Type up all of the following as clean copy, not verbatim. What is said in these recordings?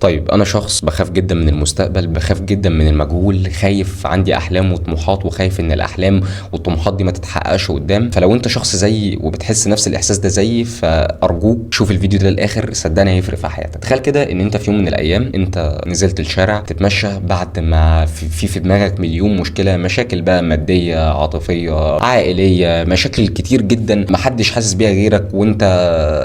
طيب انا شخص بخاف جدا من المستقبل، بخاف جدا من المجهول، خايف، عندي احلام وطموحات وخايف ان الاحلام والطموحات دي ما تتحققش قدام. فلو انت شخص زيي وبتحس نفس الاحساس ده زيي، فارجوك شوف الفيديو ده للاخر، صدقني هيفرق في حياتك. تخيل كده ان انت في يوم من الايام انت نزلت الشارع تتمشى بعد ما في دماغك مليون مشكله، مشاكل بقى ماديه، عاطفيه، عائليه، مشاكل كتير جدا محدش حاسس بيها غيرك، وانت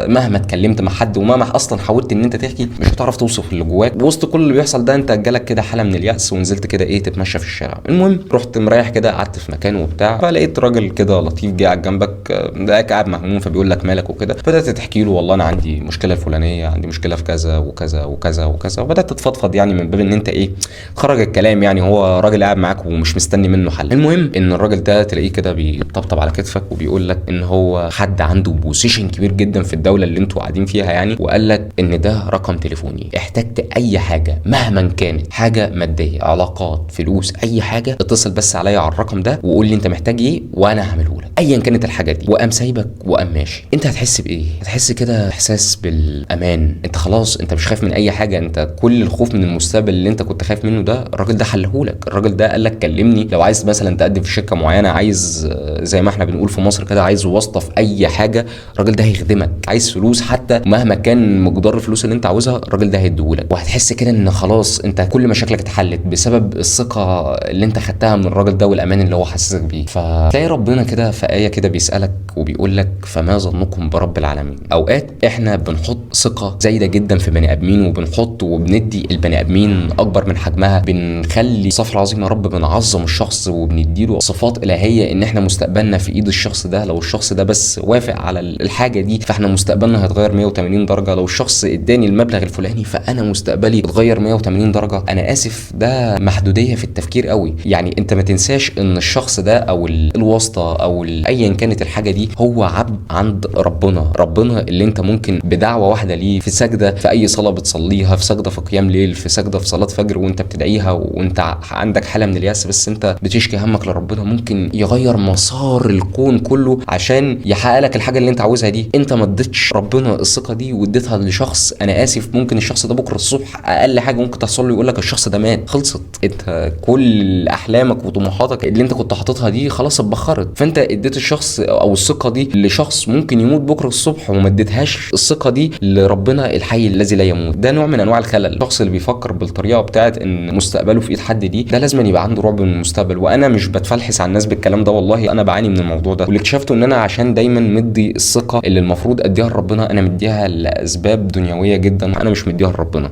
مهما اتكلمت مع حد ومهما اصلا حاولت ان انت تحكي مش هتعرف توصف اللي جواك. وسط كل اللي بيحصل ده انت جالك كده حاله من اليأس ونزلت كده ايه تتمشى في الشارع. المهم رحت مريح كده، قعدت في مكان وبتاع، فلقيت راجل كده لطيف جه قاعد جنبك، لقاك قاعد مهموم فبيقول لك مالك وكده. بدات تحكي له والله انا عندي مشكله الفلانيه، عندي مشكله في كذا وكذا وكذا وكذا، وبدات تتفضفض يعني من باب ان انت ايه خرج الكلام، يعني هو راجل قاعد معاك ومش مستني منه حل. المهم ان الراجل ده تلاقيه كده بيطبطب على كتفك وبيقول لك ان هو حد عنده بوزيشن كبير جدا في الدوله اللي انتوا قاعدين فيها يعني، وقال لك ان ده رقم تليفوني، احتجت اي حاجه مهما كانت، حاجه ماديه، علاقات، فلوس، اي حاجه، اتصل بس عليا على الرقم ده وقول لي انت محتاج ايه وانا هعمله لك ايا كانت الحاجه دي. وقام سايبك وقام ماشي. انت هتحس بايه؟ هتحس كده احساس بالامان، انت خلاص انت مش خايف من اي حاجه، انت كل الخوف من المستقبل اللي انت كنت خايف منه ده الراجل ده حلهولك. الراجل ده قال لك كلمني لو عايز مثلا تقدم في شركه معينه، عايز زي ما احنا بنقول في مصر كده عايز واسطه في اي حاجه، الراجل ده هيخدمك. عايز فلوس حتى مهما كان مقدار الفلوس اللي انت عاوزها الراجل ده هيديهولك. وهتحس كده ان خلاص انت كل مشاكلك اتحلت بسبب الثقه اللي انت خدتها من الراجل ده والامان اللي هو حسسك بيه. فتلاقي ربنا كده في ايه كده بيسالك وبيقول لك فما ظنكم برب العالمين. اوقات احنا بنحط ثقه زايده جدا في بني ادمين، وبنحط وبندي البني ادمين اكبر من حجمها، بنخلي صفر العظيم يا رب، بنعظم الشخص وبنديله صفات الهيه ان احنا مستقبلنا في ايد الشخص ده. لو الشخص ده بس وافق على الحاجه دي فاحنا مستقبلنا هيتغير 180 درجه. لو الشخص اداني المبلغ الفلاني فانا مستقبلي اتغير 180 درجه. انا اسف ده محدوديه في التفكير قوي. يعني انت ما تنساش ان الشخص ده او الواسطه او ايا كانت الحاجه دي هو عبد عند ربنا. ربنا اللي انت ممكن بدعوه واحده ليه، في سجده، في اي صلاه بتصليها، في سجده في قيام ليل، في سجده في صلاه فجر وانت بتدعيها وانت عندك حاله من اليأس بس انت بتشكي همك لربنا، ممكن يغير مسار الكون كله عشان يحقق لك الحاجه اللي انت عاوزها دي. انت ما اديتش ربنا الثقه دي واديتها لشخص، انا اسف ممكن الشخص ده بكره الصبح اقل حاجه ممكن تحصل له يقول لك الشخص ده مات، خلصت. انت كل احلامك وطموحاتك اللي انت كنت حاططها دي خلاص اتبخرت. فانت اديت الشخص او الثقه دي لشخص ممكن يموت بكره الصبح، وما اديتهاش الثقه دي لربنا الحي الذي لا يموت. ده نوع من انواع الخلل. الشخص اللي بيفكر بالطريقه بتاعت ان مستقبله في ايد حد دي ده لازم يبقى عنده رعب من المستقبل. وانا مش بتفلحس على الناس بالكلام ده، والله انا بعاني من الموضوع ده، واللي اكتشفته ان انا عشان دايما مدي الثقه اللي المفروض اديها لربنا انا مديها لاسباب دنيويه جدا، انا مش مديها لربنا.